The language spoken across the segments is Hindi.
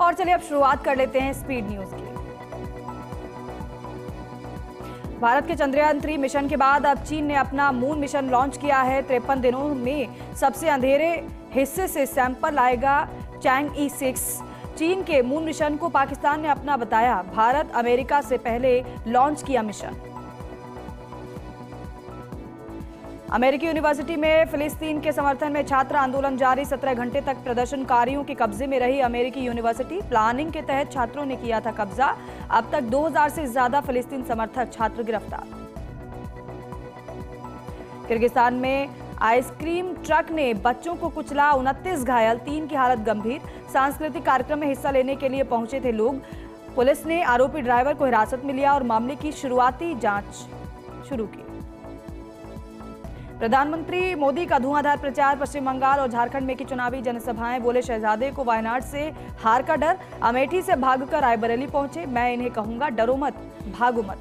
और चलिए अब शुरुआत कर लेते हैं स्पीड न्यूज की। भारत के चंद्रयान 3 मिशन के बाद अब चीन ने अपना मून मिशन लॉन्च किया है। 53 दिनों में सबसे अंधेरे हिस्से से सैंपल लाएगा चैंग-ई 6। चीन के मून मिशन को पाकिस्तान ने अपना बताया। भारत अमेरिका से पहले लॉन्च किया मिशन। अमेरिकी यूनिवर्सिटी में फिलिस्तीन के समर्थन में छात्र आंदोलन जारी। 17 घंटे तक प्रदर्शनकारियों के कब्जे में रही अमेरिकी यूनिवर्सिटी। प्लानिंग के तहत छात्रों ने किया था कब्जा। अब तक 2000 से ज्यादा फिलिस्तीन समर्थक छात्र गिरफ्तार। किर्गिस्तान में आइसक्रीम ट्रक ने बच्चों को कुचला, 29 घायल, 3 की हालत गंभीर। सांस्कृतिक कार्यक्रम में हिस्सा लेने के लिए पहुंचे थे लोग। पुलिस ने आरोपी ड्राइवर को हिरासत में लिया और मामले की शुरुआती जांच शुरू की। प्रधानमंत्री मोदी का धुआंधार प्रचार। पश्चिम बंगाल और झारखंड में की चुनावी जनसभाएं। बोले शहजादे को वायनाड से हार का डर। अमेठी से भागकर रायबरेली पहुंचे। मैं इन्हें कहूंगा डरो मत, भागो मत।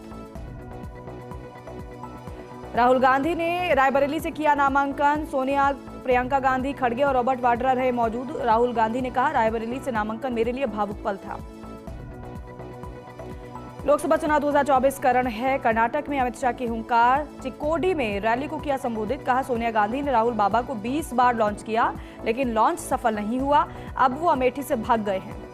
राहुल गांधी ने रायबरेली से किया नामांकन। सोनिया, प्रियंका गांधी, खड़गे और रॉबर्ट वाड्रा रहे मौजूद। राहुल गांधी ने कहा, रायबरेली से नामांकन मेरे लिए भावुक पल था। लोकसभा चुनाव 2024 का रण है। कर्नाटक में अमित शाह की हुंकार। चिक्कोडी में रैली को किया संबोधित। कहा, सोनिया गांधी ने राहुल बाबा को 20 बार लॉन्च किया, लेकिन लॉन्च सफल नहीं हुआ। अब वो अमेठी से भाग गए हैं।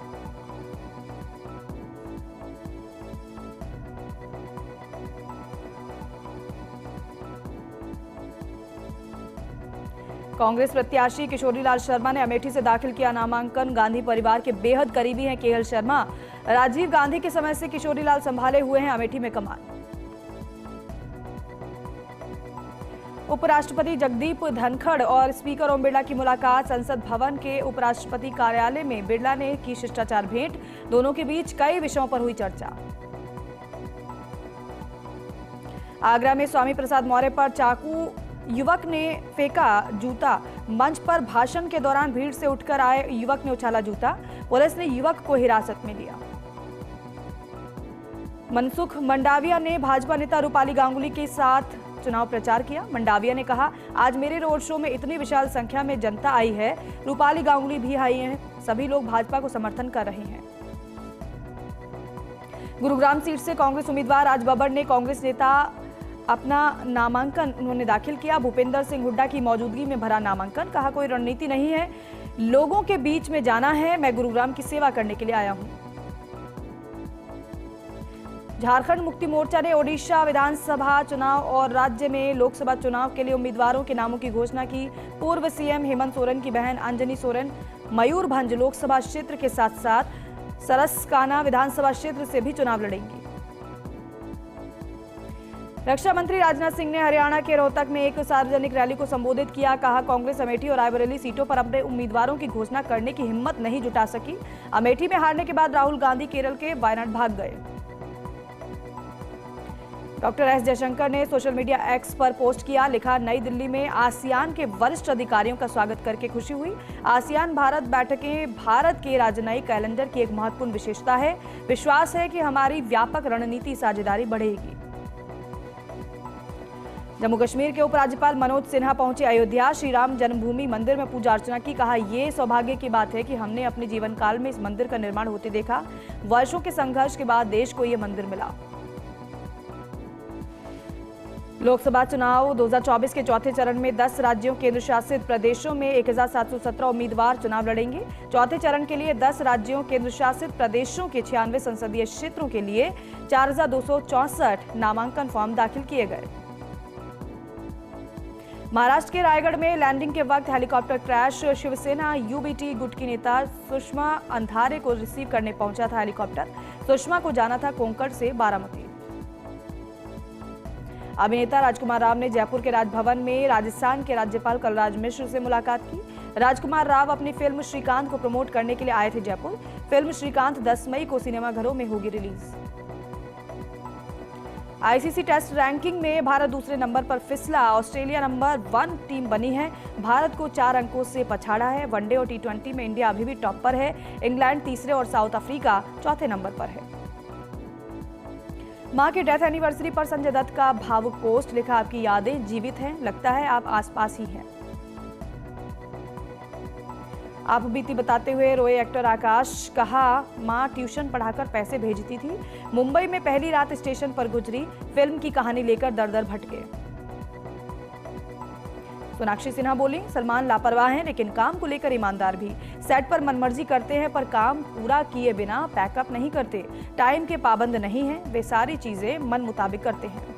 कांग्रेस प्रत्याशी किशोरीलाल शर्मा ने अमेठी से दाखिल किया नामांकन। गांधी परिवार के बेहद करीबी हैं केएल शर्मा। राजीव गांधी के समय से किशोरीलाल संभाले हुए हैं अमेठी में कमान। उपराष्ट्रपति जगदीप धनखड़ और स्पीकर ओम बिरला की मुलाकात। संसद भवन के उपराष्ट्रपति कार्यालय में बिरला ने की शिष्टाचार भेंट। दोनों के बीच कई विषयों पर हुई चर्चा। आगरा में स्वामी प्रसाद मौर्य पर चाकू, युवक ने फेंका जूता। मंच पर भाषण के दौरान भीड़ से उठकर आए युवक ने उछाला जूता। पुलिस ने युवक को हिरासत में लिया। मनसुख मंडाविया ने भाजपा नेता रूपाली गांगुली के साथ चुनाव प्रचार किया। मंडाविया ने कहा, आज मेरे रोड शो में इतनी विशाल संख्या में जनता आई है, रूपाली गांगुली भी आई हैं, सभी लोग भाजपा को समर्थन कर रहे हैं। गुरुग्राम सीट से कांग्रेस उम्मीदवार राज बब्बर ने कांग्रेस नेता अपना नामांकन उन्होंने दाखिल किया। भूपेंद्र सिंह हुड्डा की मौजूदगी में भरा नामांकन। कहा, कोई रणनीति नहीं है, लोगों के बीच में जाना है, मैं गुरुग्राम की सेवा करने के लिए आया हूं। झारखंड मुक्ति मोर्चा ने ओडिशा विधानसभा चुनाव और राज्य में लोकसभा चुनाव के लिए उम्मीदवारों के नामों की घोषणा की। पूर्व सीएम हेमंत सोरेन की बहन अंजनी सोरेन मयूरभंज लोकसभा क्षेत्र के साथ साथ सरसकाना विधानसभा क्षेत्र से भी चुनाव लड़ेंगी। रक्षा मंत्री राजनाथ सिंह ने हरियाणा के रोहतक में एक सार्वजनिक रैली को संबोधित किया। कहा, कांग्रेस अमेठी और रायबरेली सीटों पर अपने उम्मीदवारों की घोषणा करने की हिम्मत नहीं जुटा सकी। अमेठी में हारने के बाद राहुल गांधी केरल के वायनाड भाग गए। डॉक्टर एस जयशंकर ने सोशल मीडिया एक्स पर पोस्ट किया। लिखा, नई दिल्ली में आसियान के वरिष्ठ अधिकारियों का स्वागत करके खुशी हुई। आसियान भारत बैठकें भारत के राजनयिक कैलेंडर की एक महत्वपूर्ण विशेषता है। विश्वास है कि हमारी व्यापक रणनीति साझेदारी बढ़ेगी। जम्मू कश्मीर के उपराज्यपाल मनोज सिन्हा पहुंचे अयोध्या। श्री राम जन्मभूमि मंदिर में पूजा अर्चना की। कहा, ये सौभाग्य की बात है कि हमने अपने जीवन काल में इस मंदिर का निर्माण होते देखा। वर्षों के संघर्ष के बाद देश को यह मंदिर मिला। लोकसभा चुनाव 2024 के चौथे चरण में 10 राज्यों केंद्र शासित प्रदेशों में 1717 उम्मीदवार चुनाव लड़ेंगे। चौथे चरण के लिए 10 राज्यों केंद्र शासित प्रदेशों के 96 संसदीय क्षेत्रों के लिए 4264 नामांकन फॉर्म दाखिल किए गए। महाराष्ट्र के रायगढ़ में लैंडिंग के वक्त हेलीकॉप्टर क्रैश। शिवसेना यूबीटी गुट की नेता सुषमा अंधारे को रिसीव करने पहुंचा था हेलीकॉप्टर। सुषमा को जाना था कोंकण से बारामती। अभिनेता राजकुमार राव ने जयपुर के राजभवन में राजस्थान के राज्यपाल कलराज मिश्र से मुलाकात की। राजकुमार राव अपनी फिल्म श्रीकांत को प्रमोट करने के लिए आए थे जयपुर। फिल्म श्रीकांत 10 मई को सिनेमाघरों में होगी रिलीज। आईसीसी टेस्ट रैंकिंग में भारत दूसरे नंबर पर फिसला। ऑस्ट्रेलिया नंबर 1 टीम बनी है। भारत को 4 अंकों से पछाड़ा है। वनडे और टी20 में इंडिया अभी भी टॉप पर है। इंग्लैंड तीसरे और साउथ अफ्रीका चौथे नंबर पर है। मां की डेथ एनिवर्सरी पर संजय दत्त का भावुक पोस्ट। लिखा, आपकी यादें जीवित हैं, लगता है आप आसपास ही हैं। आप बीती बताते हुए रोए एक्टर आकाश। कहा, मां ट्यूशन पढ़ाकर पैसे भेजती थी। मुंबई में पहली रात स्टेशन पर गुजरी। फिल्म की कहानी लेकर दर दर भटके। सोनाक्षी सिन्हा बोली, सलमान लापरवाह हैं लेकिन काम को लेकर ईमानदार भी। सेट पर मनमर्जी करते हैं पर काम पूरा किए बिना पैकअप नहीं करते। टाइम के पाबंद नहीं हैं, वे सारी चीजें मन मुताबिक करते हैं।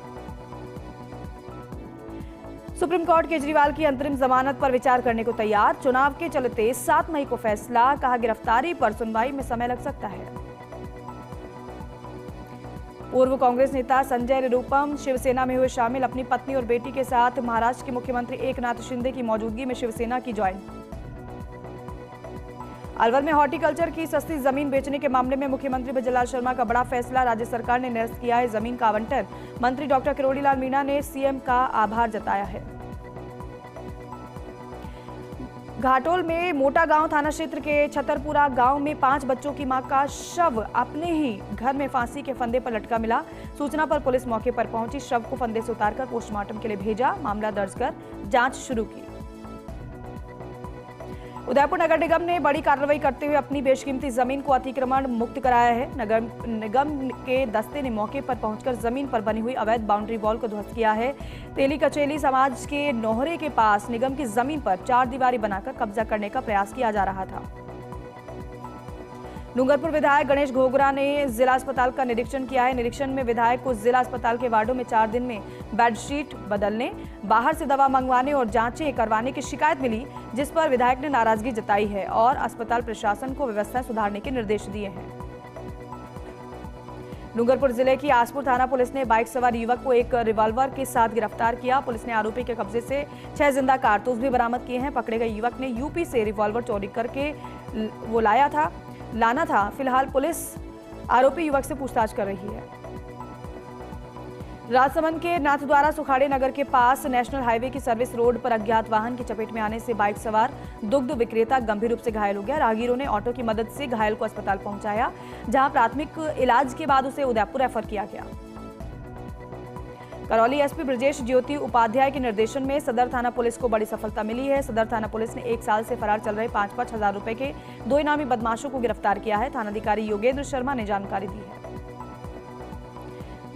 सुप्रीम कोर्ट केजरीवाल की अंतरिम जमानत पर विचार करने को तैयार। चुनाव के चलते 7 मई को फैसला। कहा, गिरफ्तारी पर सुनवाई में समय लग सकता है। पूर्व कांग्रेस नेता संजय निरुपम शिवसेना में हुए शामिल। अपनी पत्नी और बेटी के साथ महाराष्ट्र के मुख्यमंत्री एकनाथ शिंदे की मौजूदगी में शिवसेना की ज्वाइन। अलवर में हॉर्टिकल्चर की सस्ती जमीन बेचने के मामले में मुख्यमंत्री भजनलाल शर्मा का बड़ा फैसला। राज्य सरकार ने निरस्त किया है जमीन का आवंटन। मंत्री डॉक्टर किरोड़ी लाल मीणा ने सीएम का आभार जताया है। घाटोल में मोटा गांव थाना क्षेत्र के छतरपुरा गांव में 5 बच्चों की मां का शव अपने ही घर में फांसी के फंदे पर लटका मिला। सूचना पर पुलिस मौके पर पहुंची। शव को फंदे से उतारकर पोस्टमार्टम के लिए भेजा। मामला दर्ज कर जांच शुरू की। उदयपुर नगर निगम ने बड़ी कार्रवाई करते हुए अपनी बेशकीमती जमीन को अतिक्रमण मुक्त कराया है। नगर निगम के दस्ते ने मौके पर पहुंचकर जमीन पर बनी हुई अवैध बाउंड्री वॉल को ध्वस्त किया है। तेली कचेली समाज के नोहरे के पास निगम की जमीन पर 4 दीवारी बनाकर कब्जा करने का प्रयास किया जा रहा था। डूंगरपुर विधायक गणेश घोगरा ने जिला अस्पताल का निरीक्षण किया है। निरीक्षण में विधायक को जिला अस्पताल के वार्डों में 4 दिन में बेडशीट बदलने, बाहर से दवा मंगवाने और जांचें करवाने की शिकायत मिली, जिस पर विधायक ने नाराजगी जताई है और अस्पताल प्रशासन को व्यवस्था सुधारने के निर्देश दिए हैं। डूंगरपुर जिले की आसपुर थाना पुलिस ने बाइक सवार युवक को एक रिवॉल्वर के साथ गिरफ्तार किया। पुलिस ने आरोपी के कब्जे से 6 जिंदा कारतूस भी बरामद किए हैं। पकड़े गए युवक ने यूपी से रिवॉल्वर चोरी करके वो लाना था। फिलहाल पुलिस आरोपी युवक से पूछताछ कर रही है। राजसमंद के नाथद्वारा सुखाड़े नगर के पास नेशनल हाईवे की सर्विस रोड पर अज्ञात वाहन की चपेट में आने से बाइक सवार दुग्ध विक्रेता गंभीर रूप से घायल हो गया। राहगीरों ने ऑटो की मदद से घायल को अस्पताल पहुंचाया, जहां प्राथमिक इलाज के बाद उसे उदयपुर रेफर किया गया। करौली एसपी ब्रजेश ज्योति उपाध्याय के निर्देशन में सदर थाना पुलिस को बड़ी सफलता मिली है। सदर थाना पुलिस ने 1 साल से फरार चल रहे 5-5 हजार रुपए के 2 इनामी बदमाशों को गिरफ्तार किया है। थानाधिकारी योगेंद्र शर्मा ने जानकारी दी है।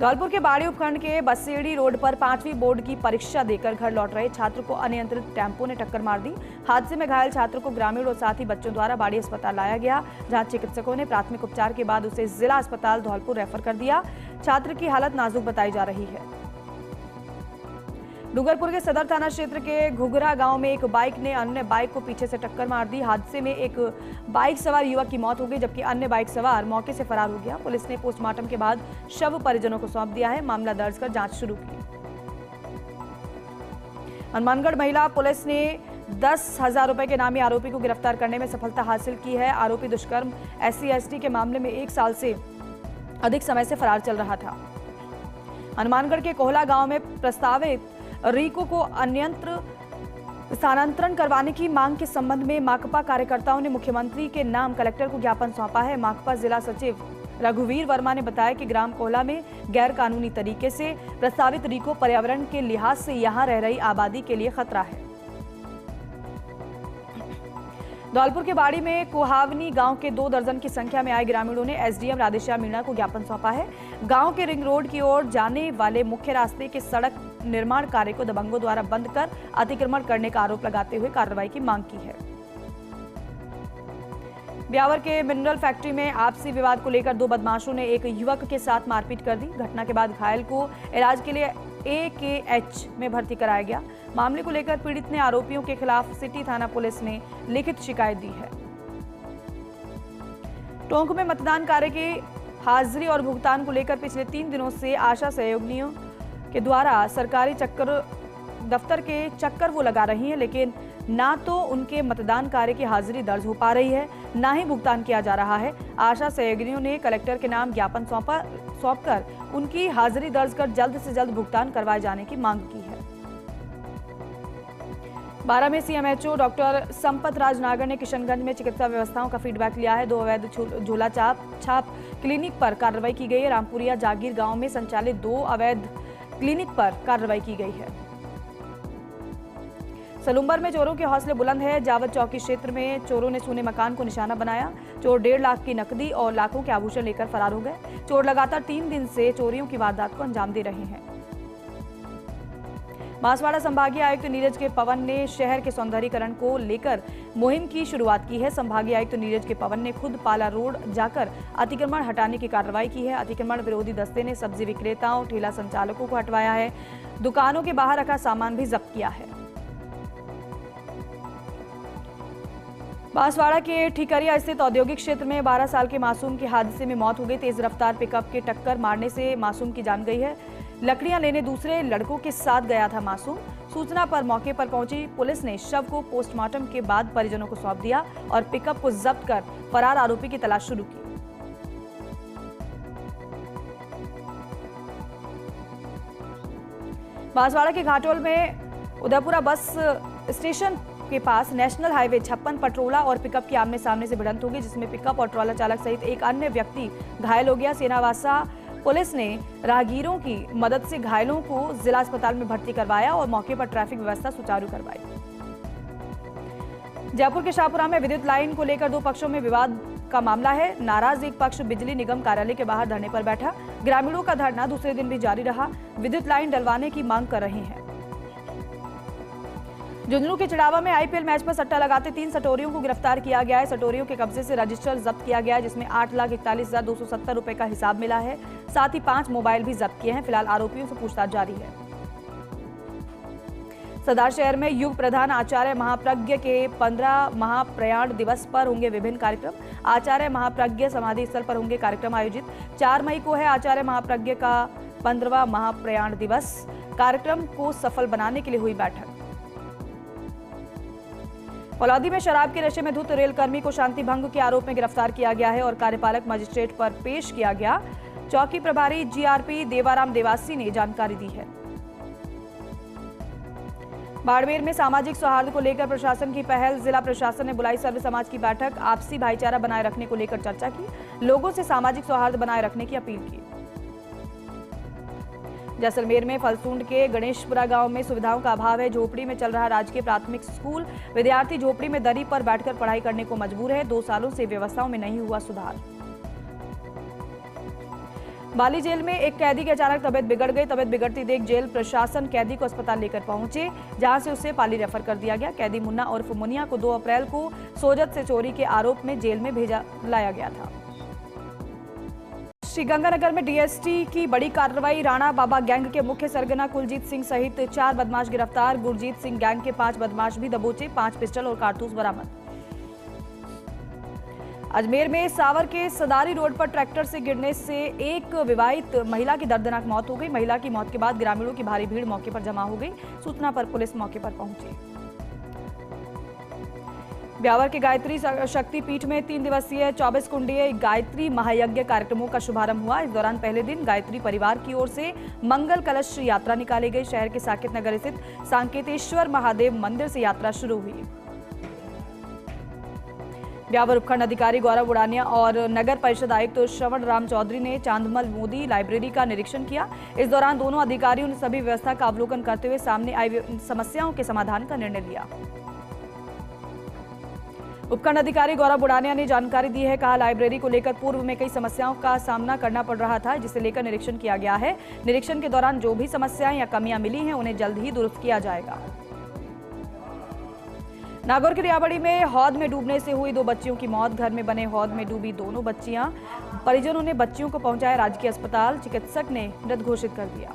धौलपुर के बाड़ी उपखंड के बसेड़ी रोड पर 5वीं बोर्ड की परीक्षा देकर घर लौट रहे छात्र को अनियंत्रित टेम्पो ने टक्कर मार दी। हादसे में घायल छात्र को ग्रामीण और साथी बच्चों द्वारा बाड़ी अस्पताल लाया गया, जहां चिकित्सकों ने प्राथमिक उपचार के बाद उसे जिला अस्पताल धौलपुर रेफर कर दिया। छात्र की हालत नाजुक बताई जा रही है। डूंगरपुर के सदर थाना क्षेत्र के घुघरा गांव में एक बाइक ने अन्य बाइक को पीछे से टक्कर मार दी। हादसे में एक बाइक सवार युवक की मौत हो गई, जबकि अन्य बाइक सवार मौके से फरार हो गया। पुलिस ने पोस्टमार्टम के बाद शव परिजनों को सौंप दिया है। मामला दर्ज कर जांच शुरू की। हनुमानगढ़ महिला पुलिस ने 10,000 रुपए के नामी आरोपी को गिरफ्तार करने में सफलता हासिल की है। आरोपी दुष्कर्म SC/ST के मामले में 1 साल से अधिक समय से फरार चल रहा था। हनुमानगढ़ के कोहला गांव में प्रस्तावित रीको को अन्यत्र स्थानांतरण करवाने की मांग के संबंध में माकपा कार्यकर्ताओं ने मुख्यमंत्री के नाम कलेक्टर को ज्ञापन सौंपा है। माकपा जिला सचिव रघुवीर वर्मा ने बताया कि ग्राम कोहला में गैर कानूनी तरीके से प्रस्तावित रीको पर्यावरण के लिहाज से यहां रह रही आबादी के लिए खतरा है। धौलपुर के बाड़ी में कुहावनी गांव के 2 दर्जन की संख्या में आए ग्रामीणों ने SDM राधेश्याम मीणा को ज्ञापन सौंपा है। गांव के रिंग रोड की ओर जाने वाले मुख्य रास्ते के सड़क निर्माण कार्य को दबंगों द्वारा बंद कर अतिक्रमण करने का आरोप लगाते हुए कार्रवाई की मांग की है। ब्यावर के मिनरल फैक्ट्री में आपसी विवाद को लेकर 2 बदमाशों ने एक युवक के साथ मारपीट कर दी। घटना के बाद घायल को इलाज के लिए AKH में भर्ती कराया गया। मामले को लेकर पीड़ित ने आरोपियों के खिलाफ सिटी थाना पुलिस ने लिखित शिकायत दी है। टोंक में मतदान कार्य की हाजिरी और भुगतान को लेकर पिछले 3 दिनों से आशा सहयोगिनियों के द्वारा सरकारी दफ्तर के चक्कर वो लगा रही हैं, लेकिन ना तो उनके मतदान कार्य की हाजिरी दर्ज हो पा रही है, ना ही भुगतान किया जा रहा है। आशा सहयोगिनियों ने कलेक्टर के नाम ज्ञापन सौंपकर उनकी हाजिरी दर्ज कर जल्द से जल्द भुगतान करवाए जाने की मांग की है। 12 में CMHO डॉक्टर संपत राज नागर ने किशनगंज में चिकित्सा व्यवस्थाओं का फीडबैक लिया है। 2 अवैध झोला छाप क्लिनिक पर कार्रवाई की गई है। रामपुरिया जागीर गांव में संचालित 2 अवैध क्लिनिक पर कार्रवाई की गई है। सलूम्बर में चोरों के हौसले बुलंद है। जावद चौकी क्षेत्र में चोरों ने सोने मकान को निशाना बनाया। चोर 1.5 लाख की नकदी और लाखों के आभूषण लेकर फरार हो गए। चोर लगातार 3 दिन से चोरियों की वारदात को अंजाम दे रहे हैं। बांसवाड़ा संभागीय आयुक्त नीरज के पवन ने शहर के सौंदर्यीकरण को लेकर मुहिम की शुरुआत की है। संभागीय आयुक्त नीरज के पवन ने खुद पाला रोड जाकर अतिक्रमण हटाने की कार्रवाई की है। अतिक्रमण विरोधी दस्ते ने सब्जी विक्रेताओं, ठेला संचालकों को हटवाया है। दुकानों के बाहर रखा सामान भी जब्त किया है। बांसवाड़ा के ठीकरिया स्थित औद्योगिक क्षेत्र में 12 साल के मासूम की हादसे में मौत हो गई। तेज रफ्तार पिकअप के टक्कर मारने से मासूम की जान गई है। लकड़ियां लेने दूसरे लड़कों के साथ गया था मासूम। सूचना पर मौके पर पहुंची पुलिस ने शव को पोस्टमार्टम के बाद परिजनों को सौंप दिया और पिकअप को जब्त कर फरार आरोपी की तलाश शुरू की। बांसवाड़ा के घाटोल में उदयपुरा बस स्टेशन के पास नेशनल हाईवे 56 पर ट्रोला और पिकअप की आमने सामने से भिड़ंत हो गई, जिसमें पिकअप और ट्रोला चालक सहित एक अन्य व्यक्ति घायल हो गया। सेनावासा पुलिस ने राहगीरों की मदद से घायलों को जिला अस्पताल में भर्ती करवाया और मौके पर ट्रैफिक व्यवस्था सुचारू करवाई। जयपुर के शाहपुरा में विद्युत लाइन को लेकर 2 पक्षों में विवाद का मामला है। नाराज एक पक्ष बिजली निगम कार्यालय के बाहर धरने पर बैठा। ग्रामीणों का धरना दूसरे दिन भी जारी रहा। विद्युत लाइन डलवाने की मांग कर रहे हैं। झुंझुनू के चिड़ावा में आईपीएल मैच पर सट्टा लगाते 3 सटोरियों को गिरफ्तार किया गया है। सटोरियों के कब्जे से रजिस्टर जब्त किया गया है, जिसमें 8,41,270 रुपए का हिसाब मिला है। साथ ही 5 मोबाइल भी जब्त किए हैं। फिलहाल आरोपियों से पूछताछ जारी है। सरदार शहर में युग प्रधान आचार्य महाप्रज्ञ के 15 महाप्रयाण दिवस पर होंगे विभिन्न कार्यक्रम। आचार्य महाप्रज्ञ समाधि स्थल पर होंगे कार्यक्रम आयोजित। 4 मई को है आचार्य महाप्रज्ञ का 15वां महाप्रयाण दिवस। कार्यक्रम को सफल बनाने के लिए हुई बैठक। फलौदी में शराब के नशे में धुत रेल कर्मी को शांति भंग के आरोप में गिरफ्तार किया गया है और कार्यपालक मजिस्ट्रेट पर पेश किया गया। चौकी प्रभारी जीआरपी देवाराम देवासी ने जानकारी दी है। बाड़मेर में सामाजिक सौहार्द को लेकर प्रशासन की पहल। जिला प्रशासन ने बुलाई सर्व समाज की बैठक। आपसी भाईचारा बनाए रखने को लेकर चर्चा की। लोगों से सामाजिक सौहार्द बनाए रखने की अपील की। जैसलमेर में फलसूंड के गणेशपुरा गांव में सुविधाओं का अभाव है। झोपड़ी में चल रहा राजकीय प्राथमिक स्कूल। विद्यार्थी झोपड़ी में दरी पर बैठकर पढ़ाई करने को मजबूर है। 2 सालों से व्यवस्थाओं में नहीं हुआ सुधार। बाली जेल में एक कैदी की अचानक तबियत बिगड़ गई। तबियत बिगड़ती देख जेल प्रशासन कैदी को अस्पताल लेकर पहुंचे, जहां से उसे पाली रेफर कर दिया गया। कैदी मुन्ना उर्फ मुनिया को 2 अप्रैल को सोजत से चोरी के आरोप में जेल में लाया गया था। श्रीगंगानगर में डीएसटी की बड़ी कार्रवाई। राणा बाबा गैंग के मुख्य सरगना कुलजीत सिंह सहित 4 बदमाश गिरफ्तार। गुरजीत सिंह गैंग के 5 बदमाश भी दबोचे। 5 पिस्टल और कारतूस बरामद। अजमेर में सावर के सदारी रोड पर ट्रैक्टर से गिरने से एक विवाहित महिला की दर्दनाक मौत हो गई। महिला की मौत के बाद ग्रामीणों की भारी भीड़ मौके पर जमा हो गई। सूचना पर पुलिस मौके पर पहुंची। ब्यावर के गायत्री शक्ति पीठ में 3 दिवसीय 24 कुंडीय गायत्री महायज्ञ कार्यक्रमों का शुभारंभ हुआ। इस दौरान पहले दिन गायत्री परिवार की ओर से मंगल कलश यात्रा निकाली गई। शहर के साकेत नगर स्थित सांकेतेश्वर महादेव मंदिर से यात्रा शुरू हुई। ब्यावर उपखंड अधिकारी गौरव उड़ानिया और नगर परिषद आयुक्त श्रवण राम चौधरी ने चांदमल मोदी लाइब्रेरी का निरीक्षण किया। इस दौरान दोनों अधिकारियों ने सभी व्यवस्था का अवलोकन करते हुए सामने आई समस्याओं के समाधान का निर्णय लिया। उपखंड अधिकारी गौरव उड़ानिया ने जानकारी दी है। कहा, लाइब्रेरी को लेकर पूर्व में कई समस्याओं का सामना करना पड़ रहा था, जिसे लेकर निरीक्षण किया गया है। निरीक्षण के दौरान जो भी समस्याएं या कमियां मिली हैं, उन्हें जल्द ही दुरुस्त किया जाएगा। नागौर के रियाबड़ी में हौद में डूबने से हुई 2 बच्चियों की मौत। घर में बने हौद में डूबी दोनों बच्चियां। परिजनों ने बच्चियों को पहुंचाया राजकीय अस्पताल। चिकित्सक ने मृत घोषित कर दिया।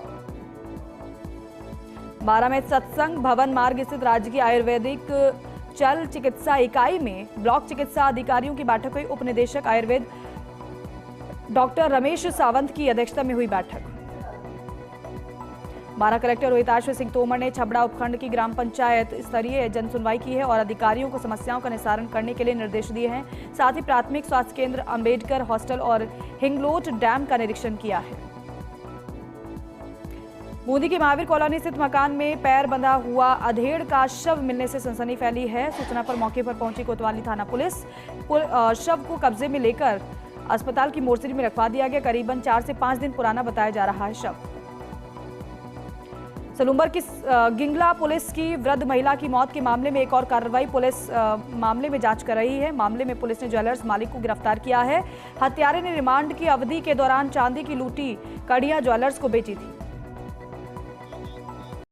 12 में सत्संग भवन मार्ग स्थित राजकीय आयुर्वेदिक चल चिकित्सा इकाई में ब्लॉक चिकित्सा अधिकारियों की बैठक हुई। उप निदेशक आयुर्वेद डॉक्टर रमेश सावंत की अध्यक्षता में हुई बैठक। 12 कलेक्टर रोहिताश्व सिंह तोमर ने छबड़ा उपखंड की ग्राम पंचायत स्तरीय जन सुनवाई की है और अधिकारियों को समस्याओं का निस्तारण करने के लिए निर्देश दिए हैं। साथ ही प्राथमिक स्वास्थ्य केंद्र, अंबेडकर हॉस्टल और हिंगलोट डैम का निरीक्षण किया है। बूंदी की महावीर कॉलोनी स्थित मकान में पैर बंधा हुआ अधेड़ का शव मिलने से सनसनी फैली है। सूचना पर मौके पर पहुंची कोतवाली थाना पुलिस। शव को कब्जे में लेकर अस्पताल की मोर्चरी में रखवा दिया गया। करीबन 4 से 5 दिन पुराना बताया जा रहा है शव। सलूम्बर की गिंगला पुलिस की वृद्ध महिला की मौत के मामले में एक और कार्रवाई। पुलिस मामले में जांच कर रही है। मामले में पुलिस ने ज्वेलर्स मालिक को गिरफ्तार किया है। हत्यारे ने रिमांड की अवधि के दौरान चांदी की लूटी कड़ियां ज्वेलर्स को बेची थी।